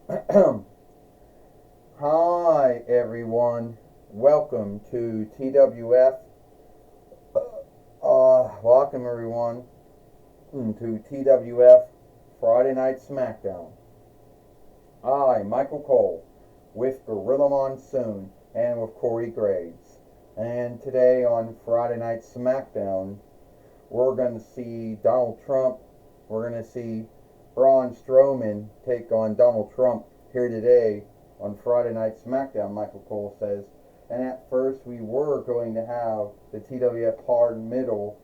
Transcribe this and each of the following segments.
Hi everyone, welcome to TWF. Welcome everyone to TWF Friday Night Smackdown. I, Michael Cole, with Gorilla Monsoon and with Corey Graves. And today on Friday Night Smackdown, we're going to see Donald Trump. We're going to see Braun Strowman take on Donald Trump here today on Friday Night Smackdown, Michael Cole says. And at first we were going to have the TWF hard middle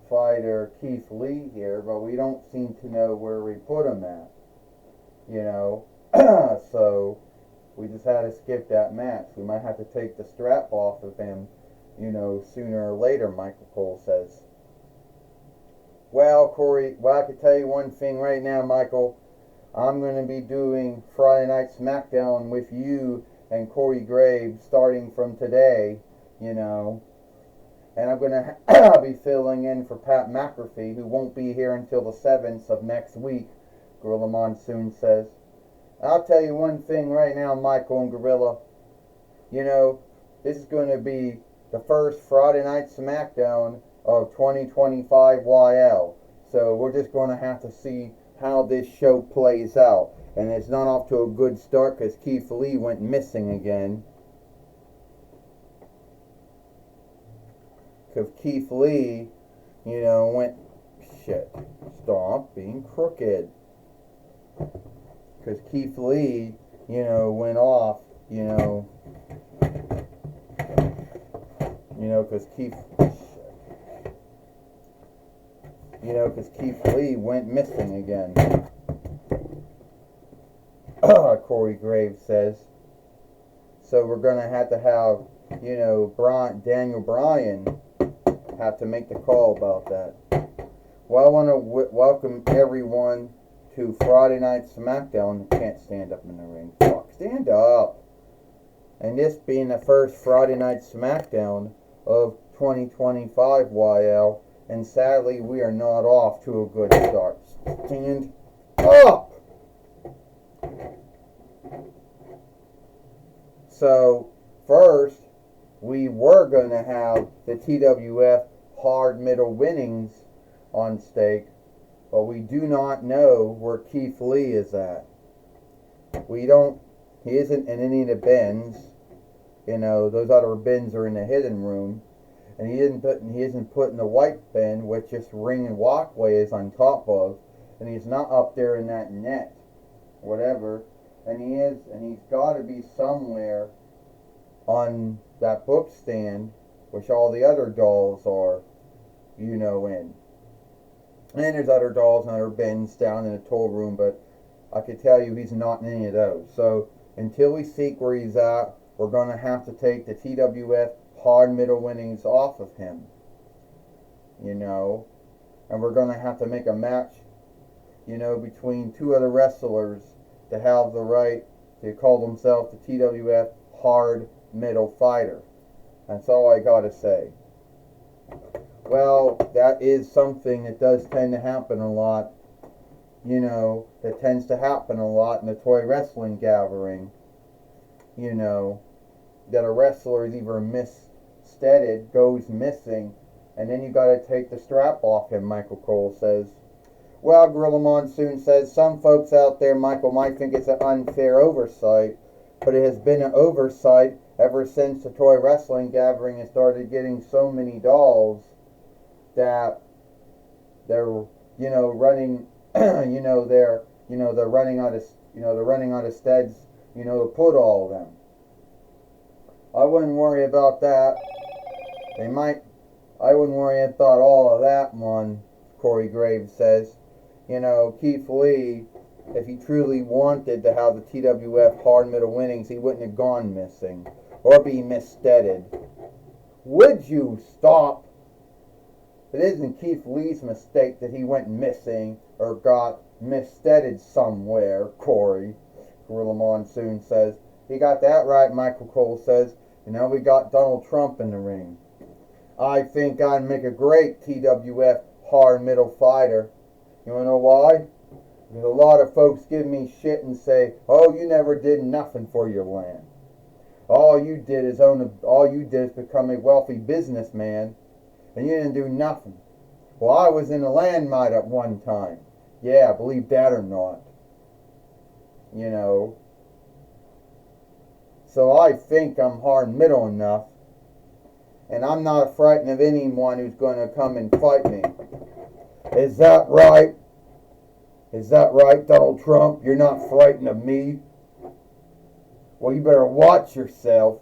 fighter Keith Lee here, but we don't seem to know where we put him at. So we just had to skip that match. We might have to take the strap off of him, sooner or later, Michael Cole says. Well, Corey, I can tell you one thing right now, Michael. I'm going to be doing Friday Night Smackdown with you and Corey Graves starting from today, and I'm going to be filling in for Pat McAfee, who won't be here until the 7th of next week, Gorilla Monsoon says. I'll tell you one thing right now, Michael and Gorilla. This is going to be the first Friday Night Smackdown of 2025 YL. So we're just going to have to see how this show plays out. And it's not off to a good start because Keith Lee went missing again. Because Keith Lee, went... Shit. Stop being crooked. Because Keith Lee, went off, because Keith Lee went missing again. Corey Graves says. So we're going to have, Daniel Bryan have to make the call about that. Well, I want to welcome everyone to Friday Night Smackdown. Can't stand up in the ring. Fuck, stand up. And this being the first Friday Night Smackdown of 2025 YL, and sadly we are not off to a good start. Stand up! So, first, we were going to have the TWF hard middle winnings on stake, but we do not know where Keith Lee is at. He isn't in any of the bins. Those other bins are in the hidden room. And he isn't put in the white bin, which this ring and walkway is on top of. And he's not up there in that net. Whatever. And he's got to be somewhere on that book stand, which all the other dolls are, in. And there's other dolls and other bins down in the tool room, but I can tell you he's not in any of those. So until we see where he's at, we're going to have to take the TWF hard middle winnings off of him. And we're going to have to make a match, between two other wrestlers to have the right to call themselves the TWF hard middle fighter. That's all I got to say. Well, that is something that does tend to happen a lot. That tends to happen a lot in the toy wrestling gathering. That a wrestler is either missteaded, goes missing, and then you got to take the strap off him, Michael Cole says. Well, Gorilla Monsoon says, some folks out there, Michael, might think it's an unfair oversight, but it has been an oversight ever since the toy wrestling gathering has started getting so many dolls that they're running they're running out of steads to put all of them. I wouldn't worry about that. I wouldn't worry about all of that one, Corey Graves says. Keith Lee, if he truly wanted to have the TWF hard middle winnings, he wouldn't have gone missing or be missteaded. Would you stop? It isn't Keith Lee's mistake that he went missing or got missteaded somewhere, Corey, Gorilla Monsoon says. He got that right, Michael Cole says. We got Donald Trump in the ring. I think I'd make a great TWF hard middle fighter. You wanna know why? Because a lot of folks give me shit and say, "Oh, you never did nothing for your land. All you did is become a wealthy businessman, and you didn't do nothing." Well, I was in a land mine at one time. Yeah, believe that or not. You know. So I think I'm hard middle enough, and I'm not frightened of anyone who's going to come and fight me. Is that right? Is that right, Donald Trump? You're not frightened of me? Well, you better watch yourself,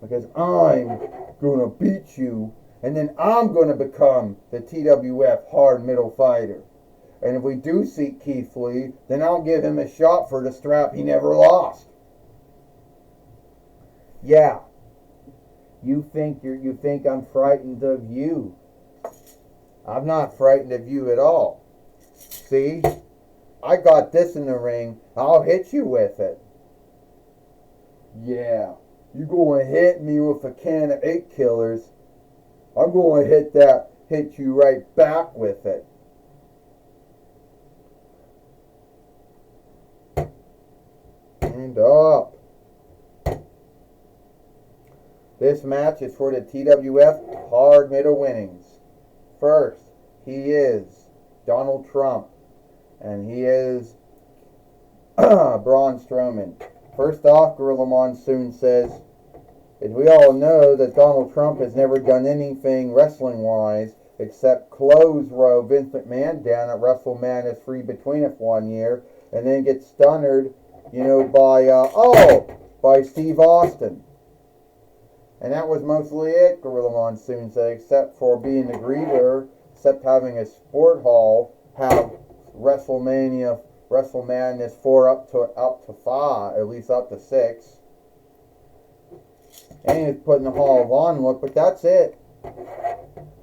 because I'm going to beat you, and then I'm going to become the TWF hard middle fighter. And if we do see Keith Lee, then I'll give him a shot for the strap he never lost. Yeah. You think I'm frightened of you. I'm not frightened of you at all. See? I got this in the ring. I'll hit you with it. Yeah. You going to hit me with a can of 8 killers. I'm going to hit you right back with it. And up. This match is for the TWF hard middle winnings. First, he is Donald Trump, and he is Braun Strowman. First off, Gorilla Monsoon says, as we all know, that Donald Trump has never done anything wrestling-wise except close row Vince McMahon down at WrestleMania 3 Between Us one year, and then get stunnered, by Steve Austin. And that was mostly it, Gorilla Monsoon said, except for being the greeter, except having a sport hall have WrestleMania 4 up to 5, at least up to 6. And he was putting the Hall of Honor look, but that's it.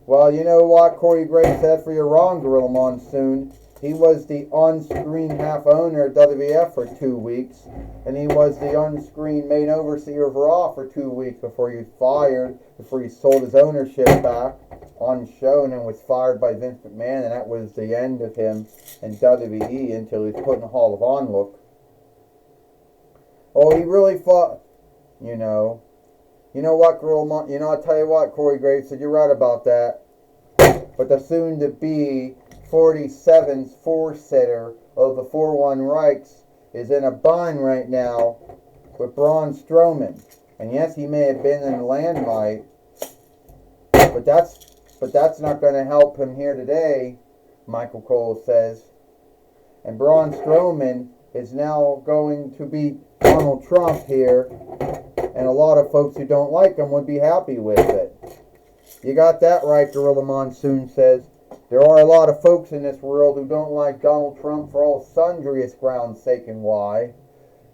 Well, you know what Corey Graves said for your wrong, Gorilla Monsoon. He was the on-screen half owner of WWF for 2 weeks, and he was the on-screen main overseer of Raw for 2 weeks before he was fired, before he sold his ownership back on show and then was fired by Vince McMahon, and that was the end of him in WWE until he was put in the Hall of Honor look. Oh, he really fought, You know what, I'll tell you what, Corey Graves said, you're right about that. But the soon-to-be 47's four-sitter of the 4-1 Reichs is in a bind right now with Braun Strowman. And yes, he may have been in the landmine, but that's not going to help him here today, Michael Cole says. And Braun Strowman is now going to beat Donald Trump here, and a lot of folks who don't like him would be happy with it. You got that right, Gorilla Monsoon says. There are a lot of folks in this world who don't like Donald Trump for all sundriest grounds sake and why.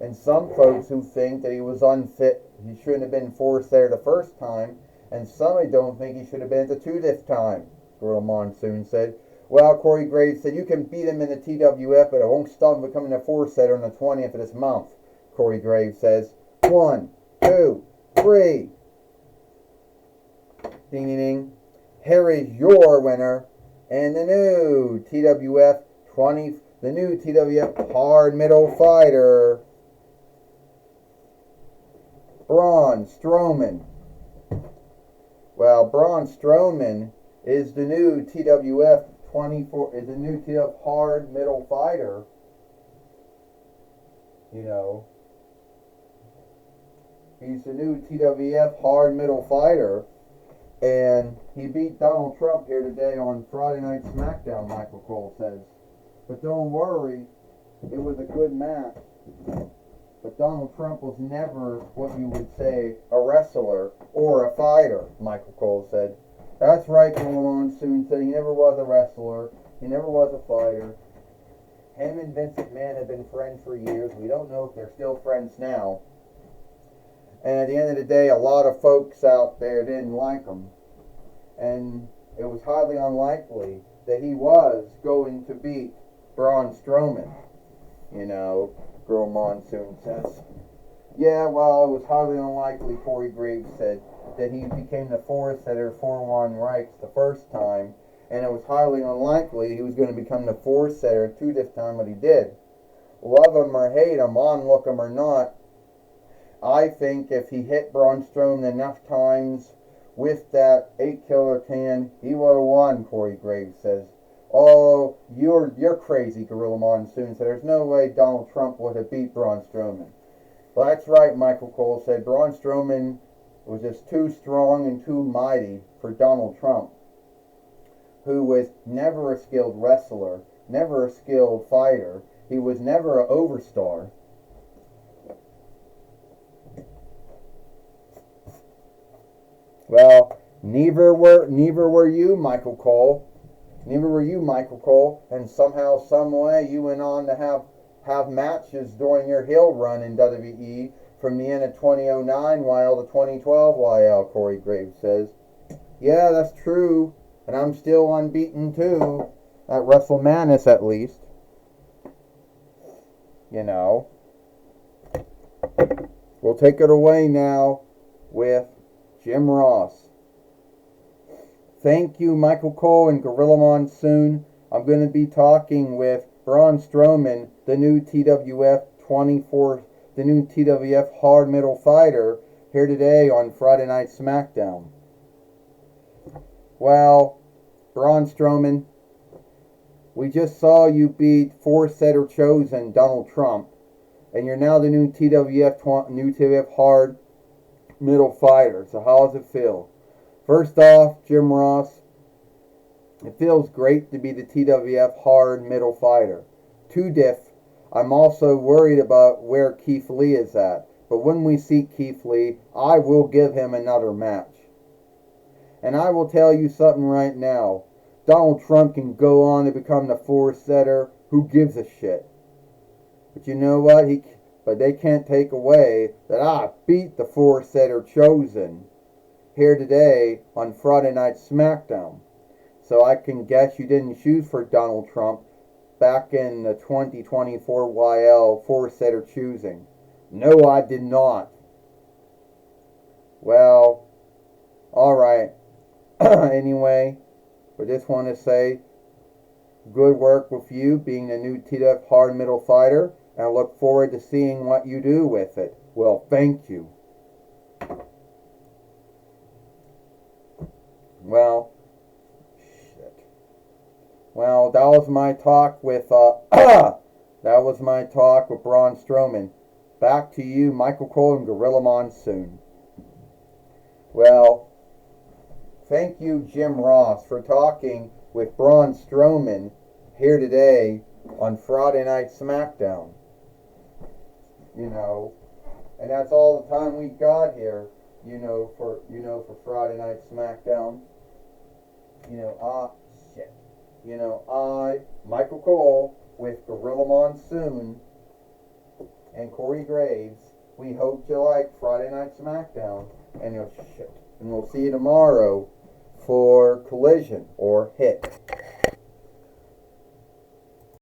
And some folks who think that he was unfit, he shouldn't have been forced there the first time. And some who don't think he should have been at the 2 this time, Gorilla Monsoon said. Well, Corey Graves said, you can beat him in the TWF, but it won't stop him becoming a 4-setter on the 20th of this month, Corey Graves says. 1, 2, 3. Ding, ding, ding. Here is your winner. And the new TWF hard middle fighter, Braun Strowman. Well, Braun Strowman is the new TWF hard middle fighter. He's the new TWF hard middle fighter. And he beat Donald Trump here today on Friday Night Smackdown, Michael Cole says. But don't worry, it was a good match. But Donald Trump was never what you would say a wrestler or a fighter, Michael Cole said. That's right, Gorilla Soon said. He never was a wrestler. He never was a fighter. Him and Vince McMahon have been friends for years. We don't know if they're still friends now. And at the end of the day, a lot of folks out there didn't like him. And it was highly unlikely that he was going to beat Braun Strowman. Girl Monsoon says. Yeah, well, it was highly unlikely, Corey Graves said, that he became the 4-setter 4-1 Reichs the first time. and it was highly unlikely he was going to become the four-setter two this time, but he did. Love him or hate him, onlook him or not, I think if he hit Braun Strowman enough times with that 8-killer can, he would have won, Corey Graves says. Oh, you're crazy, Gorilla Monsoon said. There's no way Donald Trump would have beat Braun Strowman. Well, that's right, Michael Cole said. Braun Strowman was just too strong and too mighty for Donald Trump, who was never a skilled wrestler, never a skilled fighter. He was never an overstar. Well, neither were you, Michael Cole. Neither were you, Michael Cole. And somehow, some way, you went on to have matches during your heel run in WWE from the end of 2009 YL to 2012 YL, Corey Graves says. Yeah, that's true. And I'm still unbeaten too. At WrestleMania at least. You know. We'll take it away now with Jim Ross. Thank you, Michael Cole and Gorilla Monsoon. I'm going to be talking with Braun Strowman, the new TWF hard middle fighter, here today on Friday Night Smackdown. Well, Braun Strowman, we just saw you beat four-setter chosen Donald Trump, and you're now the new TWF hard middle fighter. So how does it feel? First off, Jim Ross, it feels great to be the TWF hard middle fighter. Two diff, I'm also worried about where Keith Lee is at. But when we see Keith Lee, I will give him another match. And I will tell you something right now. Donald Trump can go on to become the four-setter. Who gives a shit? But you know what? But they can't take away that I beat the four-setter chosen here today on Friday Night Smackdown. So I can guess you didn't choose for Donald Trump back in the 2024 YL four-setter choosing. No, I did not. Well, alright. Anyway, I just want to say good work with you being the new TWF hard middle fighter, and I look forward to seeing what you do with it. Well, thank you. Well, shit. Well, that was my talk with Braun Strowman. Back to you, Michael Cole and Gorilla Monsoon. Well, thank you, Jim Ross, for talking with Braun Strowman here today on Friday Night Smackdown. You know, and that's all the time we got here. For Friday Night Smackdown. Michael Cole with Gorilla Monsoon and Corey Graves. We hope you like Friday Night Smackdown, and we'll see you tomorrow for Collision or Hit.